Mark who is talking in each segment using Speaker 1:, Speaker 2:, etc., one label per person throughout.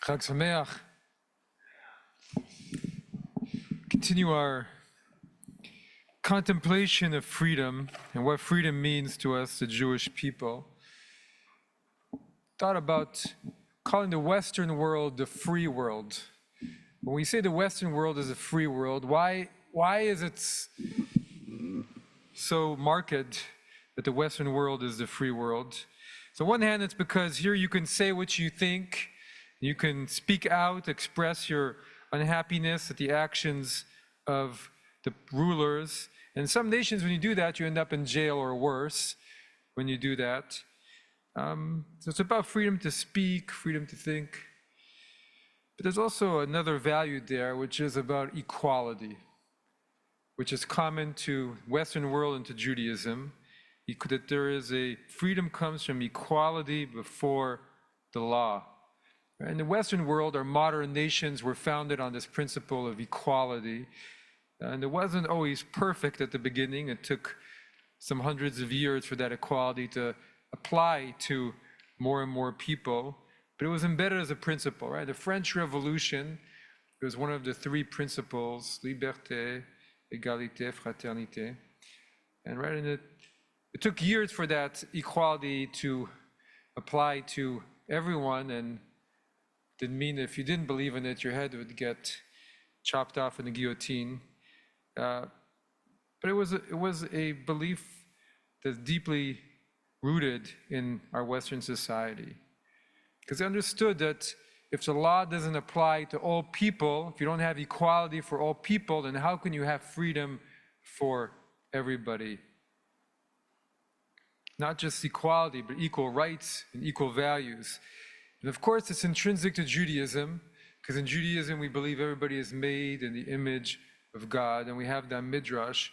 Speaker 1: Chag Sameach. Continue our contemplation of freedom and what freedom means to us, the Jewish people. Thought about calling the Western world the free world. When we say the Western world is a free world, why is it so marked that the Western world is the free world? So on one hand, it's because here you can say what you think, you can speak out, express your unhappiness at the actions of the rulers. And in some nations, when you do that, you end up in jail or worse when you do that. So it's about freedom to speak, freedom to think. But there's also another value there, which is about equality, which is common to Western world and to Judaism, that there is a freedom comes from equality before the law. In the Western world, our modern nations were founded on this principle of equality. And it wasn't always perfect at the beginning. It took some hundreds of years for that equality to apply to more and more people. But it was embedded as a principle, right? The French Revolution was one of the three principles: liberté, égalité, fraternité. And right in it took years for that equality to apply to everyone, and didn't mean that if you didn't believe in it, your head would get chopped off in the guillotine. But it was a belief that's deeply rooted in our Western society. Because they understood that if the law doesn't apply to all people, if you don't have equality for all people, then how can you have freedom for everybody? Not just equality, but equal rights and equal values. And of course, it's intrinsic to Judaism, because in Judaism, we believe everybody is made in the image of God. And we have that midrash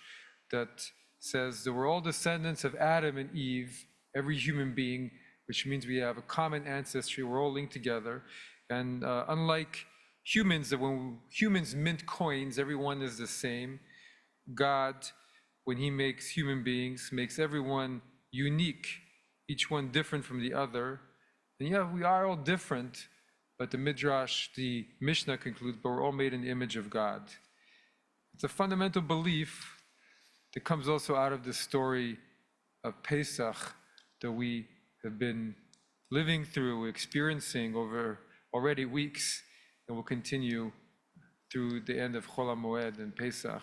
Speaker 1: that says that we're all descendants of Adam and Eve, every human being, which means we have a common ancestry. We're all linked together. And unlike humans, that when humans mint coins, everyone is the same. God, when he makes human beings, makes everyone unique, each one different from the other. And yeah, we are all different, but the Midrash, the Mishnah concludes, but we're all made in the image of God. It's a fundamental belief that comes also out of the story of Pesach that we have been living through, experiencing over already weeks, and will continue through the end of Chol HaMoed and Pesach.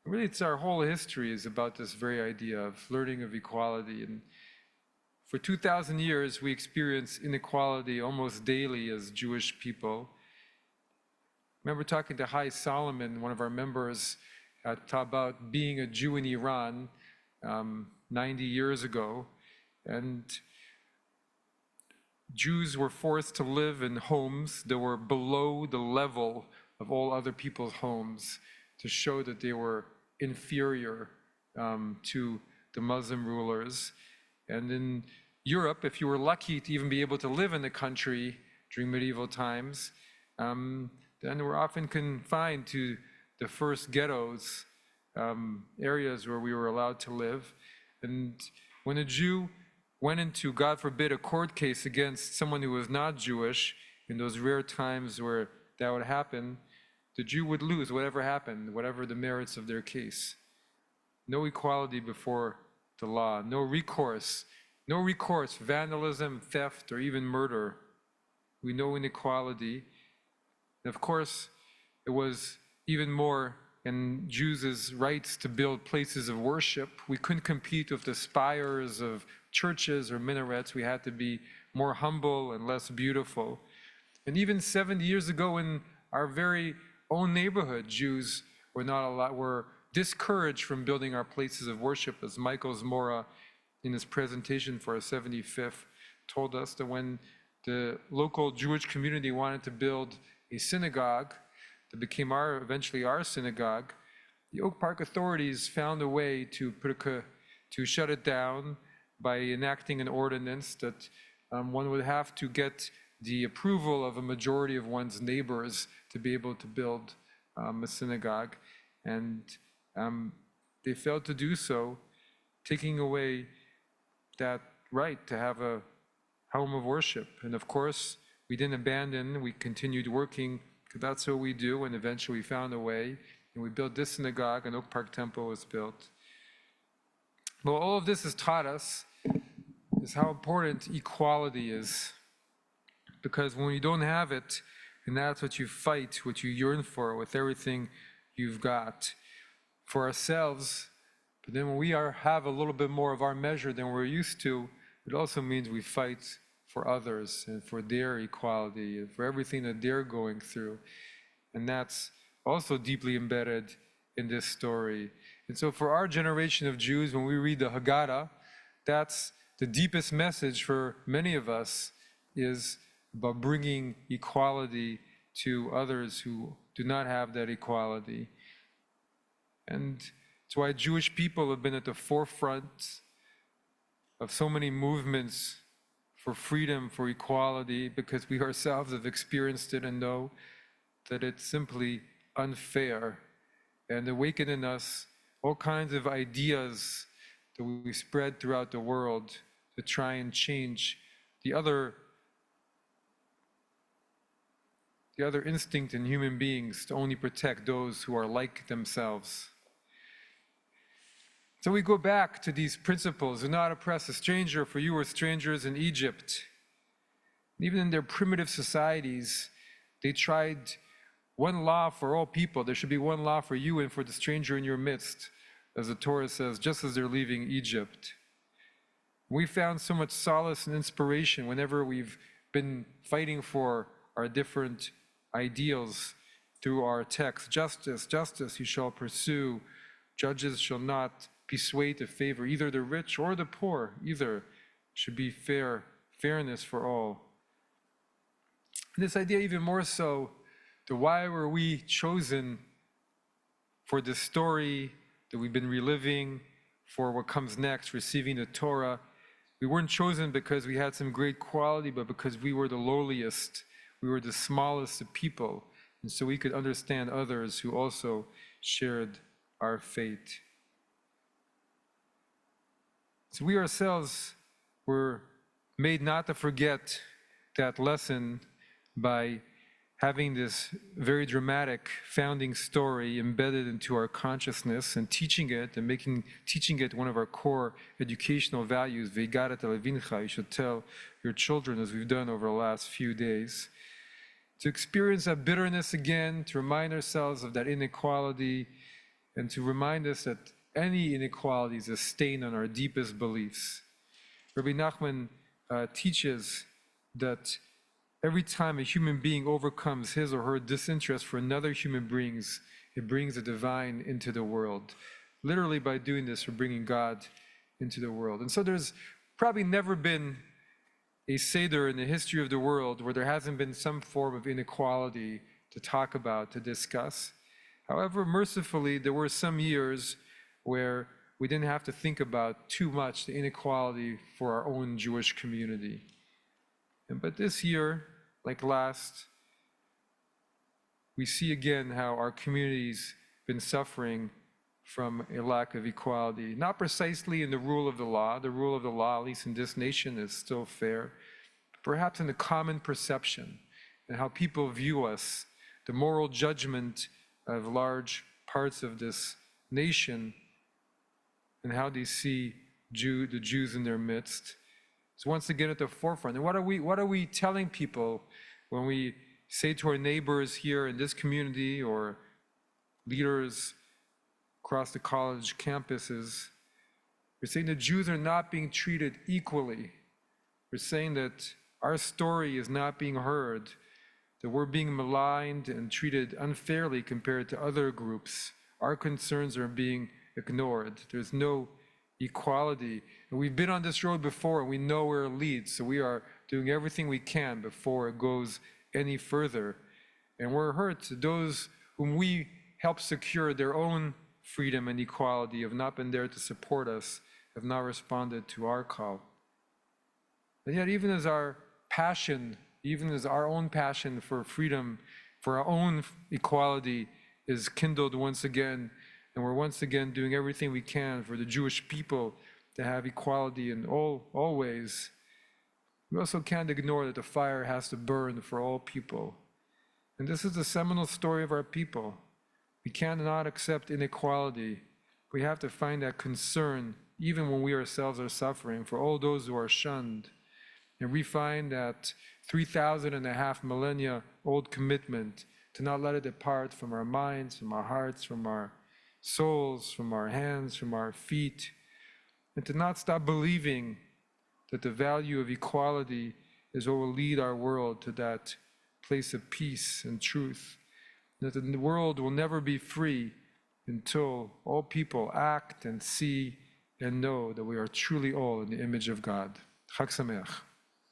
Speaker 1: Really, it's our whole history is about this very idea of learning of equality. And for 2,000 years, we experience inequality almost daily as Jewish people. I remember talking to Hai Solomon, one of our members, about being a Jew in Iran 90 years ago. And Jews were forced to live in homes that were below the level of all other people's homes to show that they were inferior to the Muslim rulers. And in Europe, if you were lucky to even be able to live in the country during medieval times, then they were often confined to the first ghettos, areas where we were allowed to live. And when a Jew went into, God forbid, a court case against someone who was not Jewish, in those rare times where that would happen, the Jew would lose whatever happened, whatever the merits of their case. No equality before the law, no recourse, vandalism, theft, or even murder. We know inequality. And of course, it was even more in Jews' rights to build places of worship. We couldn't compete with the spires of churches or minarets. We had to be more humble and less beautiful. And even 70 years ago in our very own neighborhood, Jews were discouraged from building our places of worship, as Michael Zmora, in his presentation for our 75th, told us that when the local Jewish community wanted to build a synagogue that became eventually our synagogue, the Oak Park authorities found a way to shut it down by enacting an ordinance that one would have to get the approval of a majority of one's neighbors to be able to build a synagogue. And they failed to do so, taking away that right to have a home of worship. And of course, we didn't abandon, we continued working, because that's what we do, and eventually we found a way, and we built this synagogue, and Oak Park Temple was built. But all of this has taught us is how important equality is. Because when you don't have it, and that's what you fight, what you yearn for with everything you've got for ourselves, but then when we have a little bit more of our measure than we're used to, it also means we fight for others and for their equality and for everything that they're going through. And that's also deeply embedded in this story. And so for our generation of Jews, when we read the Haggadah, that's the deepest message for many of us, is about bringing equality to others who do not have that equality. And it's why Jewish people have been at the forefront of so many movements for freedom, for equality, because we ourselves have experienced it and know that it's simply unfair, and awaken in us all kinds of ideas that we spread throughout the world to try and change the other instinct in human beings to only protect those who are like themselves. So we go back to these principles: do not oppress a stranger, for you were strangers in Egypt. Even in their primitive societies, they tried one law for all people. There should be one law for you and for the stranger in your midst, as the Torah says, just as they're leaving Egypt. We found so much solace and inspiration whenever we've been fighting for our different ideals through our text. Justice, justice you shall pursue. Judges shall not be swayed to favor either the rich or the poor. Either should be fairness for all. And this idea even more so, the why were we chosen for this story that we've been reliving, for what comes next, receiving the Torah. We weren't chosen because we had some great quality, but because we were the lowliest, we were the smallest of people, and so we could understand others who also shared our fate. So we ourselves were made not to forget that lesson by having this very dramatic founding story embedded into our consciousness and teaching it one of our core educational values. V'yigarat levincha, you should tell your children, as we've done over the last few days. To experience that bitterness again, to remind ourselves of that inequality, and to remind us that any inequality is a stain on our deepest beliefs. Rabbi Nachman teaches that every time a human being overcomes his or her disinterest for another human beings, it brings the divine into the world. Literally, by doing this, we're bringing God into the world. And so there's probably never been a Seder in the history of the world where there hasn't been some form of inequality to talk about, to discuss. However, mercifully, there were some years where we didn't have to think about too much the inequality for our own Jewish community. But this year, like last, we see again how our community's been suffering from a lack of equality. Not precisely in the rule of the law. The rule of the law, at least in this nation, is still fair. But perhaps in the common perception and how people view us, the moral judgment of large parts of this nation, and how they see the Jews in their midst. It's once again at the forefront. And what are we telling people when we say to our neighbors here in this community or leaders across the college campuses? We're saying that Jews are not being treated equally. We're saying that our story is not being heard, that we're being maligned and treated unfairly compared to other groups. Our concerns are being ignored. There's no equality. And we've been on this road before, and we know where it leads, so we are doing everything we can before it goes any further. And we're hurt. Those whom we help secure their own freedom and equality have not been there to support us, have not responded to our call. And yet, even as our own passion for freedom, for our own equality is kindled once again, and we're once again doing everything we can for the Jewish people to have equality in all ways, we also can't ignore that the fire has to burn for all people. And this is the seminal story of our people. We cannot accept inequality. We have to find that concern, even when we ourselves are suffering, for all those who are shunned. And we find that 3,500 millennia old commitment to not let it depart from our minds, from our hearts, from our souls, from our hands, from our feet, and to not stop believing that the value of equality is what will lead our world to that place of peace and truth. That the world will never be free until all people act and see and know that we are truly all in the image of God. Chag Sameach.